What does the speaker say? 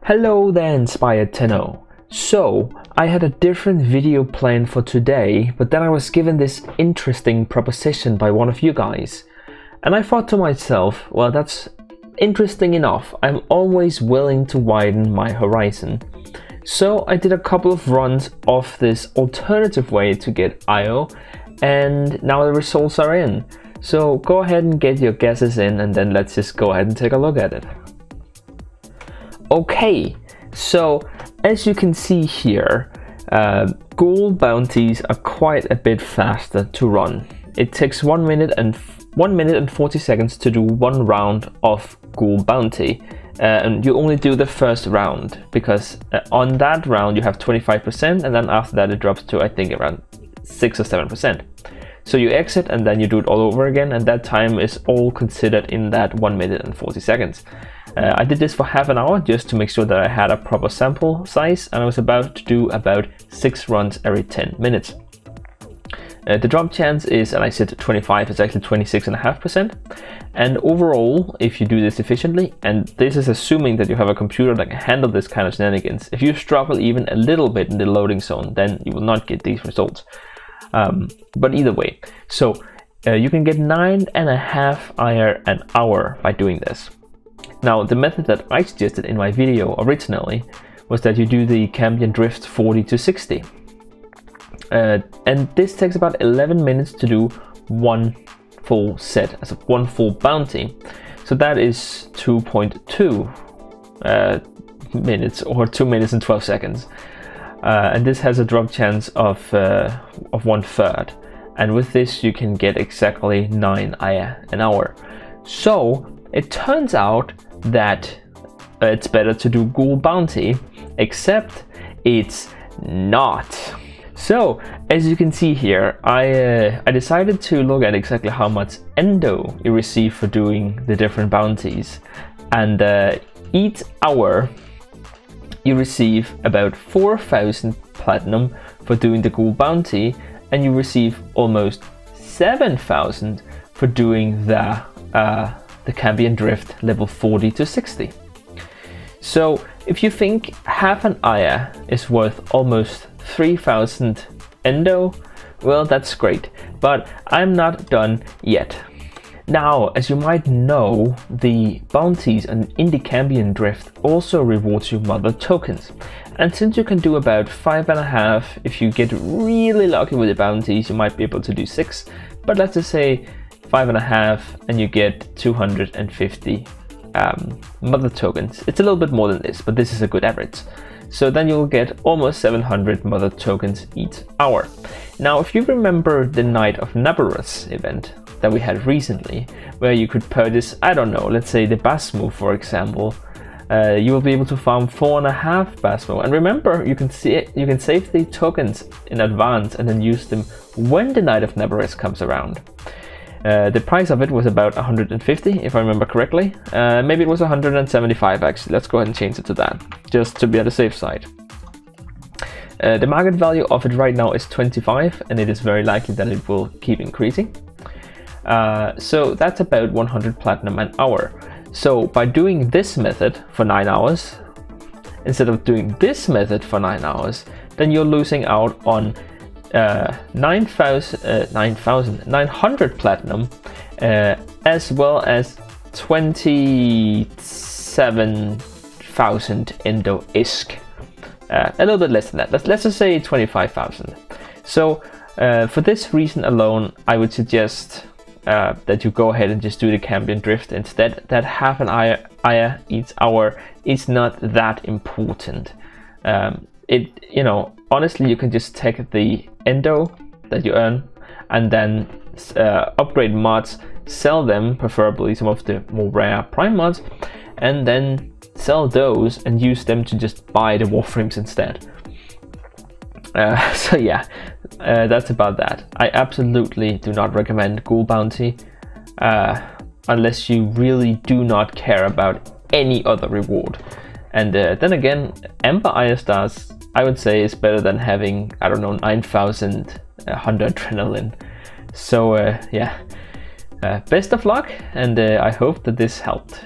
Hello there, Inspired Tenno. So, I had a different video planned for today, but then I was given this interesting proposition by one of you guys. And I thought to myself, well, that's interesting enough. I'm always willing to widen my horizon. So I did a couple of runs of this alternative way to get IO, and now the results are in. So go ahead and get your guesses in, and then let's just go ahead and take a look at it. Okay, so as you can see here, GHOUL bounties are quite a bit faster to run. It takes 1 minute and 40 seconds to do one round of GHOUL bounty, and you only do the first round because on that round you have 25%, and then after that it drops to I think around 6 or 7%. So you exit and then you do it all over again, and that time is all considered in that 1 minute and 40 seconds. I did this for half an hour just to make sure that I had a proper sample size, and I was about to do about 6 runs every 10 minutes. The drop chance is, and I said 25, it's actually 26.5%. And overall, if you do this efficiently, and this is assuming that you have a computer that can handle this kind of shenanigans, if you struggle even a little bit in the loading zone, then you will not get these results. But either way, so you can get 9.5 IR an hour by doing this. Now, the method that I suggested in my video originally was that you do the CAMBION drift 40 to 60. And this takes about 11 minutes to do one full set, as one full bounty. So that is 2.2 minutes, or 2 minutes and 12 seconds. And this has a drop chance of 1/3. And with this you can get exactly 9 IR an hour. So it turns out that it's better to do GHOUL bounty, except it's not. So as you can see here, I decided to look at exactly how much endo you receive for doing the different bounties, and each hour you receive about 4,000 platinum for doing the GHOUL bounty, and you receive almost 7,000 for doing the CAMBION drift level 40 to 60. So if you think half an IR is worth almost 3,000 endo, well, that's great, but I'm not done yet. Now, as you might know, the bounties in the CAMBION drift also rewards you mother tokens. And since you can do about 5.5, if you get really lucky with the bounties, you might be able to do 6. But let's just say 5.5, and you get 250 mother tokens. It's a little bit more than this, but this is a good average. So then you'll get almost 700 mother tokens each hour. Now, if you remember the Night of Nabarus event that we had recently, where you could purchase, I don't know, let's say the Basmo, for example, you will be able to farm 4.5 Basmo. And remember, you can save the tokens in advance and then use them when the Night of Nabarus comes around. The price of it was about 150, if I remember correctly. Maybe it was 175 actually. Let's go ahead and change it to that, just to be on the safe side. The market value of it right now is 25, and it is very likely that it will keep increasing. So that's about 100 platinum an hour. So by doing this method for 9 hours, instead of doing this method for 9 hours, then you're losing out on 900 platinum, as well as 27,000 endo isk. A little bit less than that. Let's just say 25,000. So for this reason alone, I would suggest that you go ahead and just do the CAMBION drift instead. That half an IR each hour is not that important. You know, honestly, you can just take the endo that you earn and then upgrade mods, sell them, preferably some of the more rare prime mods, and then sell those and use them to just buy the Warframes instead. So yeah, that's about that. I absolutely do not recommend GHOUL bounty unless you really do not care about any other reward. And then again, Amber IR stars, I would say, is better than having, I don't know, 9,100 adrenaline. So yeah, best of luck, and I hope that this helped.